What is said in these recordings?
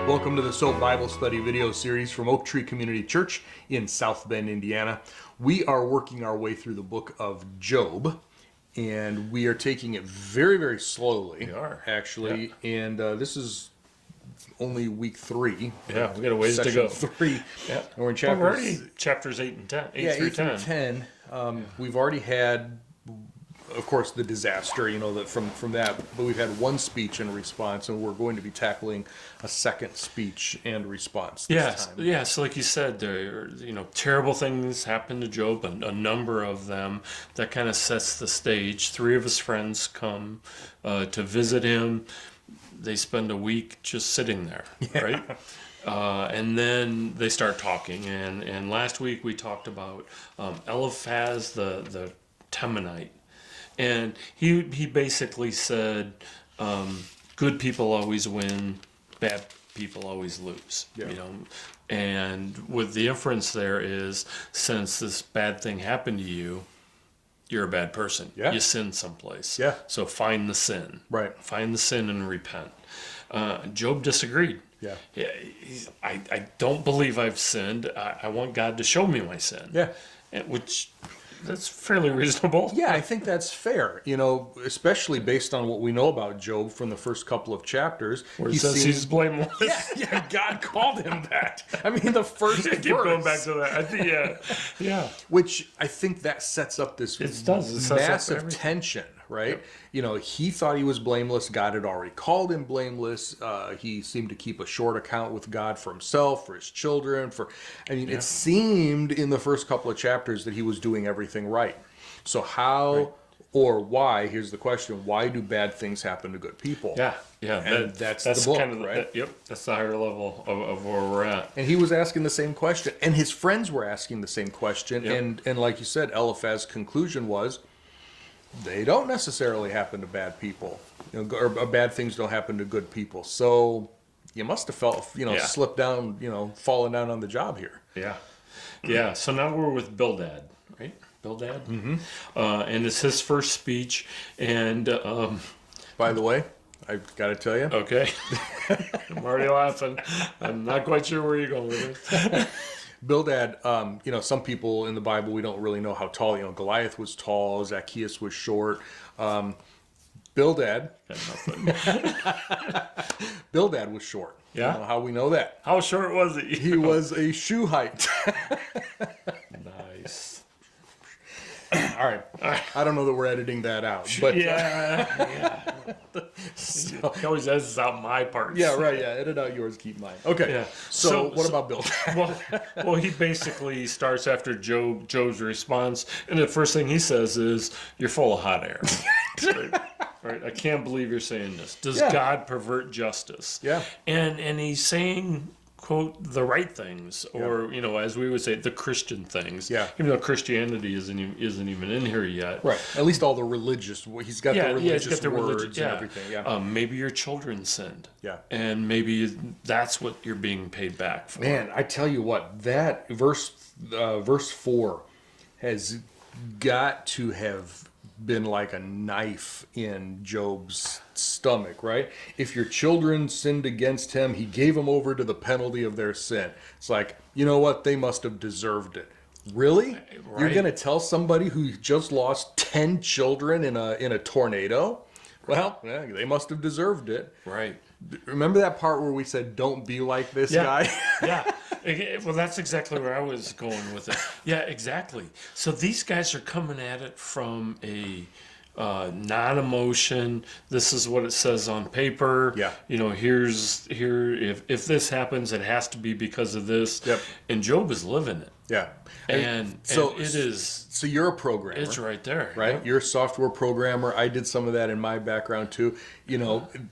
Welcome to the S.O.A.P Bible Study video series from Oak Tree Community Church in South Bend, Indiana. We are working our way through the book of Job, and we are taking it very, very slowly. We are. Actually, and this is only week 3. Yeah, we got a ways to go. 3. Yeah. And we're in Well, we're already chapters 8 and 10. 8 through 10. We've already had, of course, the disaster, from that, but we've had one speech and response, and we're going to be tackling a second speech and response this time. Yeah, so like you said, there are, terrible things happen to Job, a number of them. That kind of sets the stage. 3 of his friends come to visit him. They spend a week just sitting there, right? And then they start talking. And last week we talked about Eliphaz the Temanite. And he basically said, good people always win, bad people always lose. Yeah. And with the inference there is, since this bad thing happened to you, you're a bad person. Yeah. You sinned someplace. Yeah. So find the sin. Right. Find the sin and repent. Job disagreed. Yeah. I don't believe I've sinned. I want God to show me my sin. Yeah. Which, that's fairly reasonable. Yeah, I think that's fair, especially based on what we know about Job from the first couple of chapters. Where it says he's blameless. Yeah, God called him that. I mean, the first verse. Keep going back to that. I think, yeah. Which I think that sets up this massive tension, right? Yep. He thought he was blameless. God had already called him blameless. He seemed to keep a short account with God for himself, for his children. It seemed in the first couple of chapters that he was doing everything right. So how or why, here's the question, why do bad things happen to good people? Yeah. And that's the book, kind of right? That's the higher level of where we're at. And he was asking the same question. And his friends were asking the same question. Yep. And like you said, Eliphaz's conclusion was, they don't necessarily happen to bad people. Or bad things don't happen to good people. So you must have felt, slipped down, fallen down on the job here. Yeah. So now we're with Bildad, right? Bildad? Mm-hmm. And it's his first speech. And by the way, I've got to tell you. Okay. I'm already laughing. I'm not quite sure where you're going with it. Bildad, some people in the Bible, we don't really know how tall. Goliath was tall, Zacchaeus was short. Bildad was short. Yeah. How we know that? How short was he? He was a shoe height. Nice. All right. I don't know that we're editing that out, but yeah. So, He always edits out my parts. yeah, right. Yeah, edit out yours, keep mine. Okay. Yeah. So what about Bildad? Well, he basically starts after Job's response, and the first thing he says is, "You're full of hot air." Right? I can't believe you're saying this. Does God pervert justice? Yeah. And he's saying, quote, the right things, or as we would say, the Christian things. Yeah. Even though Christianity isn't even in here yet. Right. At least all the religious. He's got the religious words and yeah. everything. Yeah. Maybe your children sinned. Yeah. And maybe that's what you're being paid back for. Man, I tell you what, that verse 4 has got to have been like a knife in Job's stomach, right? If your children sinned against him, he gave them over to the penalty of their sin. It's like, you know what? They must have deserved it. Really? Right. You're going to tell somebody who just lost 10 children in a tornado? Well, they must have deserved it. Right. Remember that part where we said, don't be like this guy? Yeah. Well, that's exactly where I was going with it. Yeah, exactly. So these guys are coming at it from a non-emotion. This is what it says on paper. Yeah. If this happens, it has to be because of this. Yep. And Job is living it. Yeah. And it is. So you're a programmer. It's right there. Right? Yeah. You're a software programmer. I did some of that in my background too.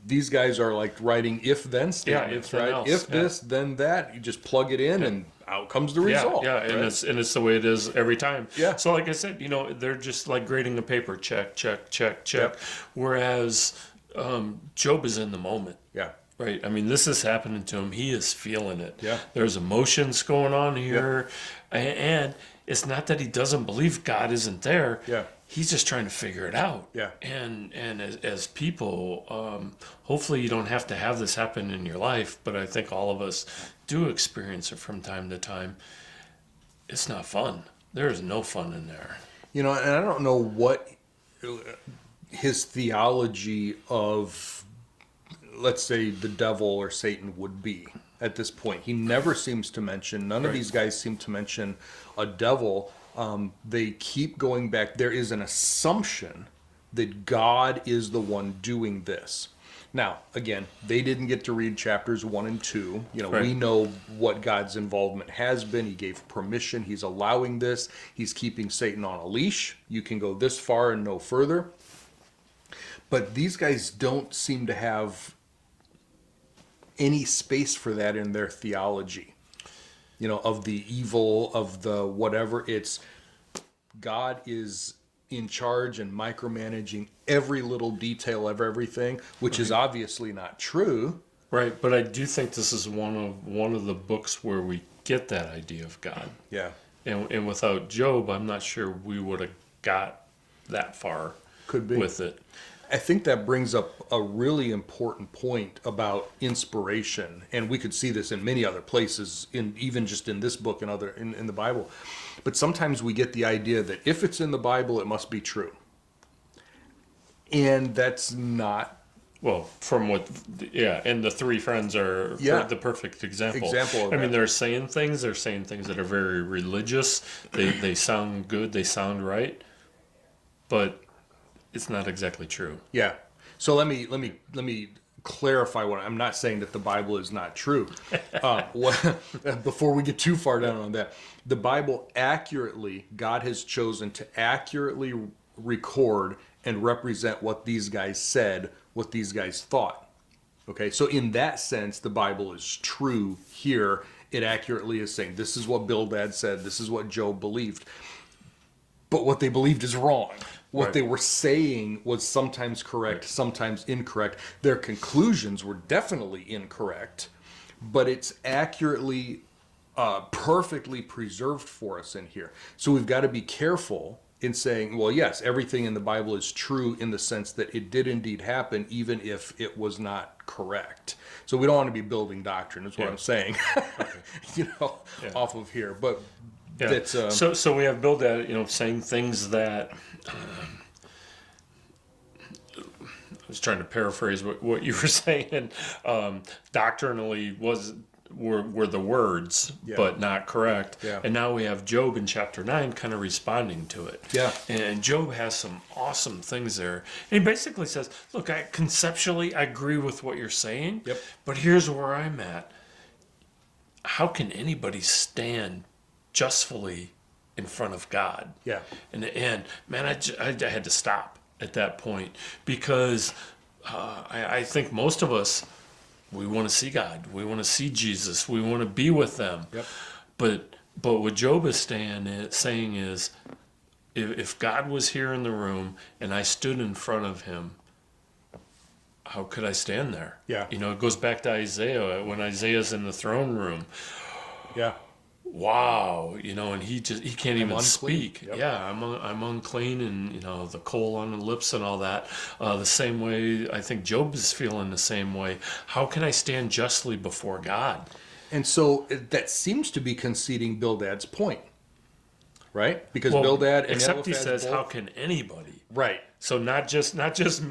These guys are like writing if-then statements, if right? else. If this, then that. You just plug it in and out comes the result. Yeah, right? and it's the way it is every time. Yeah. So like I said, they're just like grading a paper, check. Yep. Whereas Job is in the moment. Yeah. Right. I mean, this is happening to him. He is feeling it. Yeah. There's emotions going on here. And it's not that he doesn't believe God isn't there. Yeah. he's just trying to figure it out. Yeah. And as people, hopefully you don't have to have this happen in your life, but I think all of us do experience it from time to time. It's not fun. There is no fun in there. And I don't know what his theology of, let's say, the devil or Satan would be at this point. He never seems to mention, none of these guys seem to mention a devil. They keep going back. There is an assumption that God is the one doing this. Now, again, they didn't get to read chapters 1 and 2. We know what God's involvement has been. He gave permission. He's allowing this. He's keeping Satan on a leash. You can go this far and no further. But these guys don't seem to have any space for that in their theology. Of the evil, of the whatever. It's God is in charge and micromanaging every little detail of everything, which is obviously not true. Right, but I do think this is one of the books where we get that idea of God. Yeah. And without Job, I'm not sure we would have got that far. Could be. With it. I think that brings up a really important point about inspiration, and we could see this in many other places, even just in this book and in the Bible. But sometimes we get the idea that if it's in the Bible, it must be true, and that's not. Well, from what, and the three friends are the perfect example. Of I mean, they're saying things that are very religious. They sound good. They sound right, but it's not exactly true. Yeah. So let me clarify what I'm not saying that the Bible is not true. Before we get too far down on that, the Bible God has chosen to accurately record and represent what these guys said, what these guys thought. Okay. So in that sense, the Bible is true here. It accurately is saying this is what Bildad said. This is what Job believed. But what they believed is wrong. What they were saying was sometimes correct, sometimes incorrect. Their conclusions were definitely incorrect, but it's accurately, perfectly preserved for us in here. So we've got to be careful in saying, well, yes, everything in the Bible is true in the sense that it did indeed happen, even if it was not correct. So we don't want to be building doctrine, is what I'm saying, off of here. But that's, so we have Bildad, saying things that I was trying to paraphrase what you were saying. Doctrinally were the words, but not correct. Yeah. And now we have Job in chapter 9 kind of responding to it. Yeah. And Job has some awesome things there. And he basically says, look, conceptually I agree with what you're saying, but here's where I'm at. How can anybody stand justly in front of God? Yeah. And man, I had to stop at that point because I think most of us, we want to see God. We want to see Jesus. We want to be with them. Yep. But what Job is saying is, if God was here in the room and I stood in front of him, how could I stand there? Yeah. It goes back to Isaiah, when Isaiah's in the throne room. Yeah. Wow, and he can't even speak. Yep. Yeah, I'm unclean, and the coal on the lips and all that. The same way I think Job is feeling the same way. How can I stand justly before God? And so that seems to be conceding Bildad's point, right? Because Bildad and except he Eliphaz says, both, how can anybody? Right. So not just me. Not just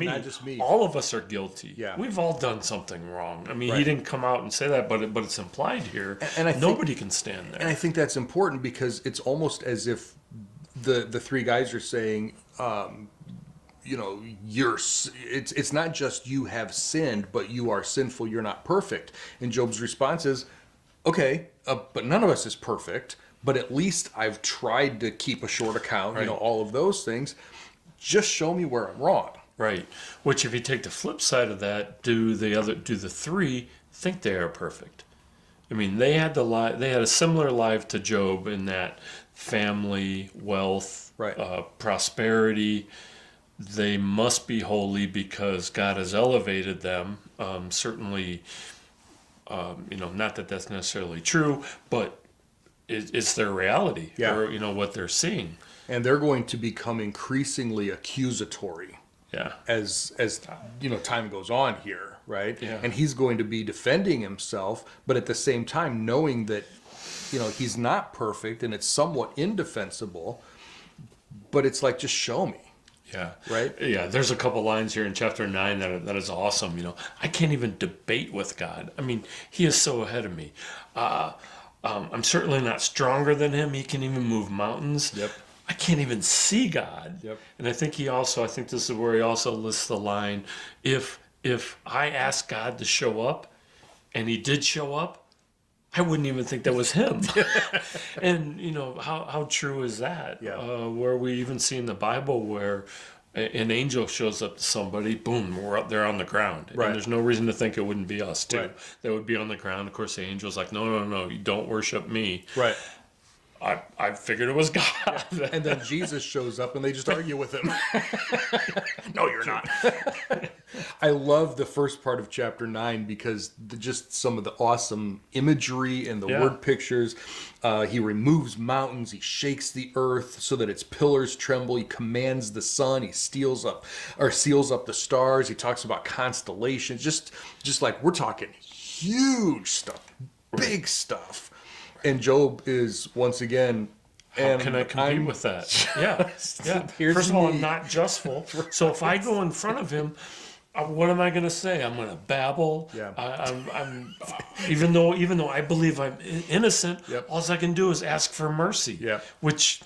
me. All of us are guilty. Yeah. We've all done something wrong. I mean, Right. he didn't come out and say that, but it's implied here. And I think, nobody can stand there. And I think that's important because it's almost as if the three guys are saying, it's not just you have sinned, but you are sinful. You're not perfect. And Job's response is, okay, but none of us is perfect. But at least I've tried to keep a short account. Right. All of those things. Just show me where I'm wrong. Right. Which, if you take the flip side of that, do the three think they are perfect? I mean, they had a similar life to Job in that family, wealth, Right. Prosperity. They must be holy because God has elevated them. Certainly, not that that's necessarily true, but it's their reality, Yeah. or what they're seeing. And they're going to become increasingly accusatory Yeah. as time goes on here, right? Yeah. And he's going to be defending himself, but at the same time knowing that he's not perfect and it's somewhat indefensible, but it's like, just show me. Yeah. Right? Yeah. There's a couple lines here in chapter 9 that is awesome. I can't even debate with God. I mean, he is so ahead of me. I'm certainly not stronger than him. He can even move mountains. Yep. I can't even see God. Yep. And I think this is where he also lists the line, if I asked God to show up and he did show up, I wouldn't even think that was him. And how true is that? Yeah. Where we even see in the Bible where an angel shows up to somebody, boom, we're up there on the ground. Right. And there's no reason to think it wouldn't be us too. Right. That would be on the ground. Of course, the angel's like, no, you don't worship me. Right. I figured it was God. Yeah. And then Jesus shows up and they just argue with him. No, you're not. I love the first part of chapter 9 because just some of the awesome imagery and the word pictures. He removes mountains. He shakes the earth so that its pillars tremble. He commands the sun. He seals up the stars. He talks about constellations. Just like we're talking huge stuff, big stuff. And Job is once again. How can I compete with that? Yeah. First of all, I'm not justful. So if I go in front of him, what am I going to say? I'm going to babble. Yeah. I'm even though I believe I'm innocent, all I can do is ask for mercy. Yeah. Which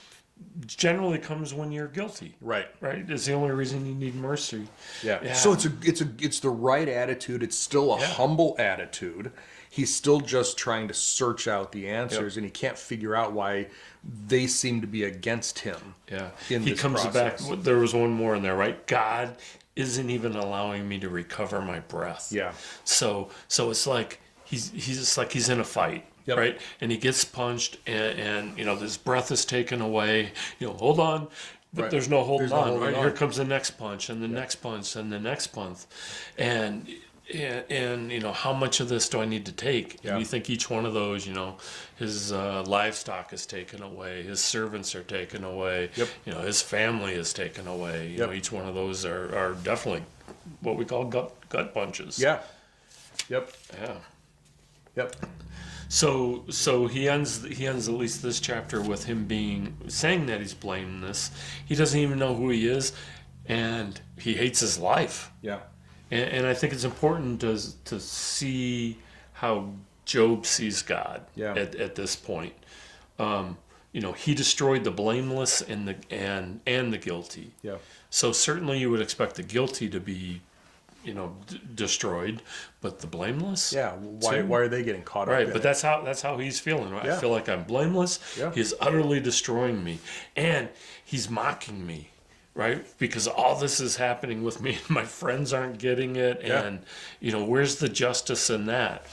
generally comes when you're guilty. Right. It's the only reason you need mercy. Yeah. So it's the right attitude. It's still a humble attitude. He's still just trying to search out the answers, and he can't figure out why they seem to be against him. Yeah. In He this comes process. back. There was one more in there, right? God isn't even allowing me to recover my breath. Yeah. So it's like he's just like he's in a fight. Yep. Right? And he gets punched and his breath is taken away. Hold on. But there's no holding on, right? Here comes the next punch and the next punch and the next punch. And how much of this do I need to take? Yeah. And you think each one of those, his livestock is taken away, his servants are taken away, his family is taken away. Each one of those are definitely what we call gut punches. Yeah. Yep. Yeah. Yep. So he ends at least this chapter with him saying that he's blameless. He doesn't even know who he is, and he hates his life. Yeah. And I think it's important to see how Job sees God at this point. He destroyed the blameless and the guilty. Yeah. So certainly you would expect the guilty to be, destroyed, but the blameless. Yeah. Why are they getting caught up? Right, in but it? that's how he's feeling. Right? Yeah. I feel like I'm blameless. Yeah. He's utterly destroying me, and he's mocking me. Right, because all this is happening with me, and my friends aren't getting it, and where's the justice in that?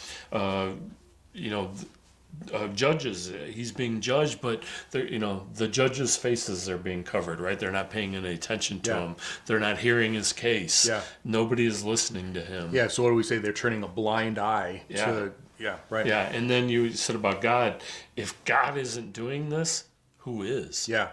Judges, he's being judged, but the judges' faces are being covered. Right, they're not paying any attention to him. They're not hearing his case. Yeah. Nobody is listening to him. Yeah. So what do we say? They're turning a blind eye to. Yeah. Right. Yeah, and then you said about God, if God isn't doing this, who is? Yeah.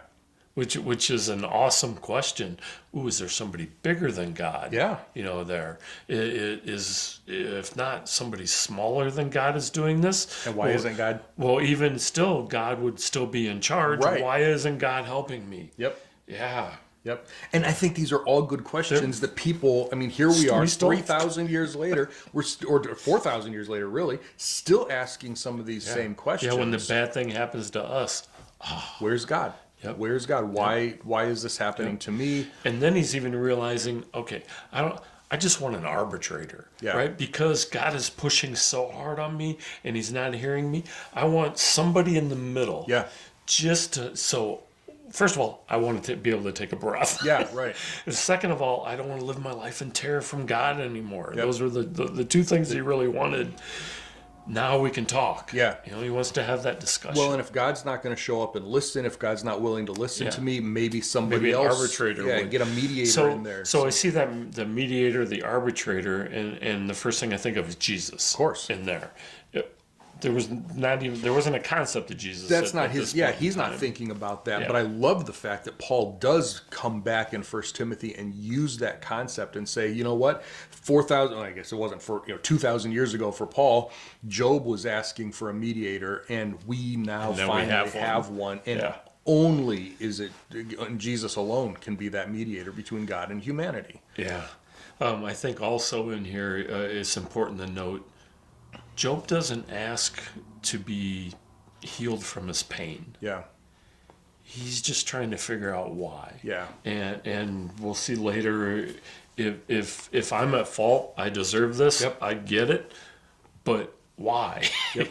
Which is an awesome question. Ooh, is there somebody bigger than God? Yeah. There it is. If not, somebody smaller than God is doing this. And why isn't God? Well, even still, God would still be in charge. Right. Why isn't God helping me? Yep. Yeah. Yep. And I think these are all good questions that people, here we are, still- 3,000 years later, or 4,000 years later, really, still asking some of these same questions. Yeah, when the bad thing happens to us. Where's God? Yep. Where's God? Why is this happening to me? And then he's even realizing, okay, I just want an arbitrator, right? Because God is pushing so hard on me and he's not hearing me. I want somebody in the middle. Yeah. First of all, I want to be able to take a breath. Yeah, right. And second of all, I don't want to live my life in terror from God anymore. Yep. Those were the two things he really wanted. Now we can talk. Yeah. He wants to have that discussion. Well, and if God's not going to show up and listen, if God's not willing to listen to me, maybe somebody Maybe an else, arbitrator would. get a mediator in there. So I see that the mediator, the arbitrator, and the first thing I think of is Jesus. Of course. In there. there wasn't a concept of Jesus. That's not at his. this Yeah, point in he's not time. thinking about that. Yeah. But I love the fact that Paul does come back in 1 Timothy and use that concept and say, you know what, 4,000. I guess it wasn't 2,000 years ago for Paul. Job was asking for a mediator, and we now And then we finally have have one. one. And Yeah. only is it Jesus alone can be that mediator between God and humanity. Yeah. I think also in here it's important to note Job doesn't ask to be healed from his pain. Yeah. He's just trying to figure out why. Yeah. And we'll see later if I'm at fault, I deserve this. Yep. I get it. But why? Yep.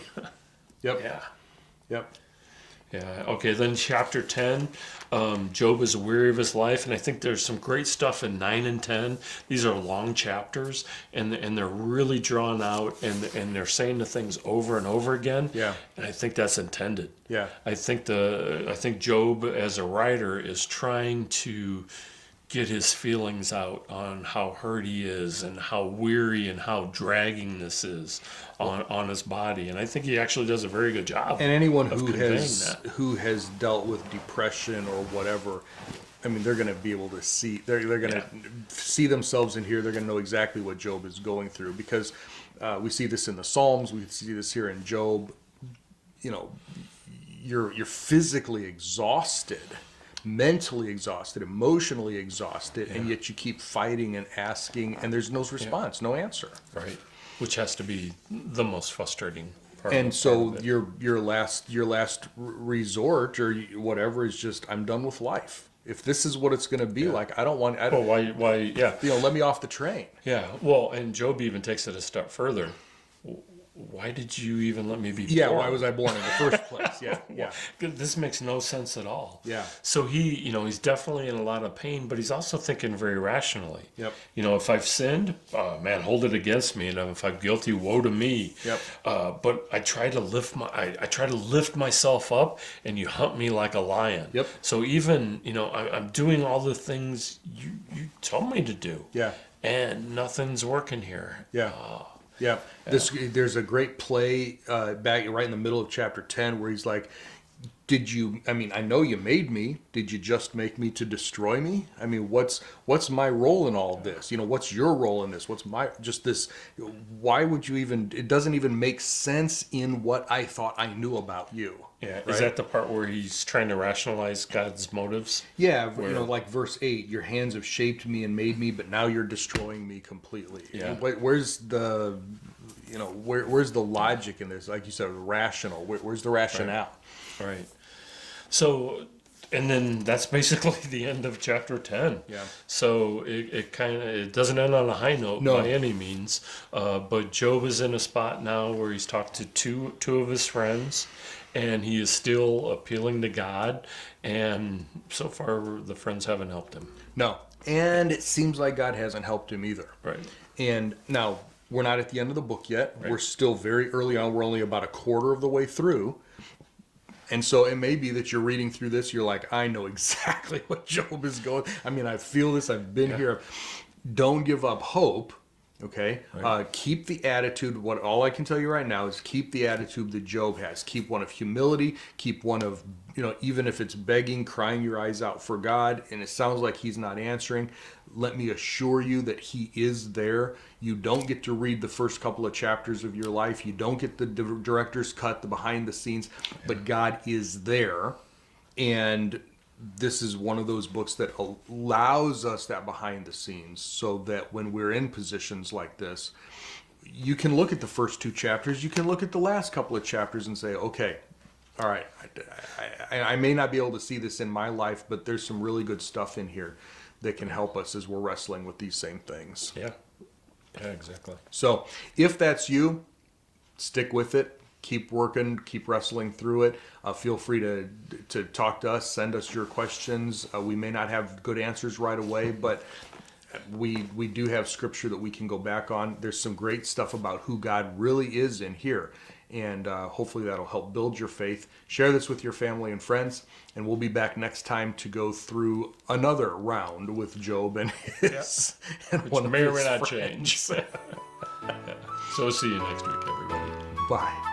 Yep. Yeah. Yep. Yeah. Okay. Then chapter 10, Job is weary of his life, and I think there's some great stuff in 9 and 10. These are long chapters, and they're really drawn out, and they're saying the things over and over again. Yeah. And I think that's intended. Yeah. I think Job as a writer is trying to get his feelings out on how hurt he is and how weary and how dragging this is on his body, and I think he actually does a very good job. And anyone of who conveying has that. who has dealt with depression or whatever, I mean, they're going to be able to see. They're going to see themselves in here. They're going to know exactly what Job is going through, because we see this in the Psalms. We see this here in Job. You know, you're physically exhausted, mentally exhausted, emotionally exhausted, and yet you keep fighting and asking, and there's no response, no answer. Right, which has to be the most frustrating part. And so part of it. your last resort or whatever is just, I'm done with life. If this is what it's going to be like, I don't. Well, why? Yeah, let me off the train. yeah. Well, and Job even takes it a step further. Why did you even let me be born? Yeah, why was I born in the first place? Yeah, yeah. This makes no sense at all. Yeah. So he's definitely in a lot of pain, but he's also thinking very rationally. Yep. If I've sinned, man, hold it against me, and if I'm guilty, woe to me. Yep. But I try to lift myself up, and you hunt me like a lion. Yep. So even I'm doing all the things you told me to do. Yeah. And nothing's working here. Yeah. Yeah. There's a great play back right in the middle of chapter 10 where he's like, I know you made me. Did you just make me to destroy me? I mean, what's my role in all of this? What's your role in this? What's this? Why would you even, it doesn't even make sense in what I thought I knew about you. Yeah. Right? Is that the part where he's trying to rationalize God's motives? Yeah, like verse 8, your hands have shaped me and made me, but now you're destroying me completely. Yeah. Where's the, where's the logic in this? Like you said, rational. Where's the rationale? Right. So, and then that's basically the end of chapter 10. Yeah. So it doesn't end on a high note by any means. But Job is in a spot now where he's talked to two of his friends, and he is still appealing to God. And so far, the friends haven't helped him. No. And it seems like God hasn't helped him either. Right. And now, we're not at the end of the book yet. Right. We're still very early on. We're only about a quarter of the way through. And so it may be that you're reading through this, you're like, I know exactly what Job is going. I mean, I feel this. I've been here. Don't give up hope. Okay. Right. Keep the attitude. All I can tell you right now is keep the attitude that Job has. Keep one of humility. Keep one of, even if it's begging, crying your eyes out for God, and it sounds like he's not answering. Let me assure you that he is there. You don't get to read the first couple of chapters of your life. You don't get the director's cut, the behind the scenes, but God is there. And this is one of those books that allows us that behind the scenes, so that when we're in positions like this, you can look at the first 2 chapters, you can look at the last couple of chapters and say, okay, all right, I may not be able to see this in my life, but there's some really good stuff in here that can help us as we're wrestling with these same things. Yeah. Yeah, exactly. So if that's you, stick with it. Keep working, keep wrestling through it. Feel free to talk to us, send us your questions. We may not have good answers right away, but we do have scripture that we can go back on. There's some great stuff about who God really is in here, and hopefully that'll help build your faith. Share this with your family and friends, and we'll be back next time to go through another round with Job and his and Which one may of or his may not friends. change. So see you next week, everybody. Bye.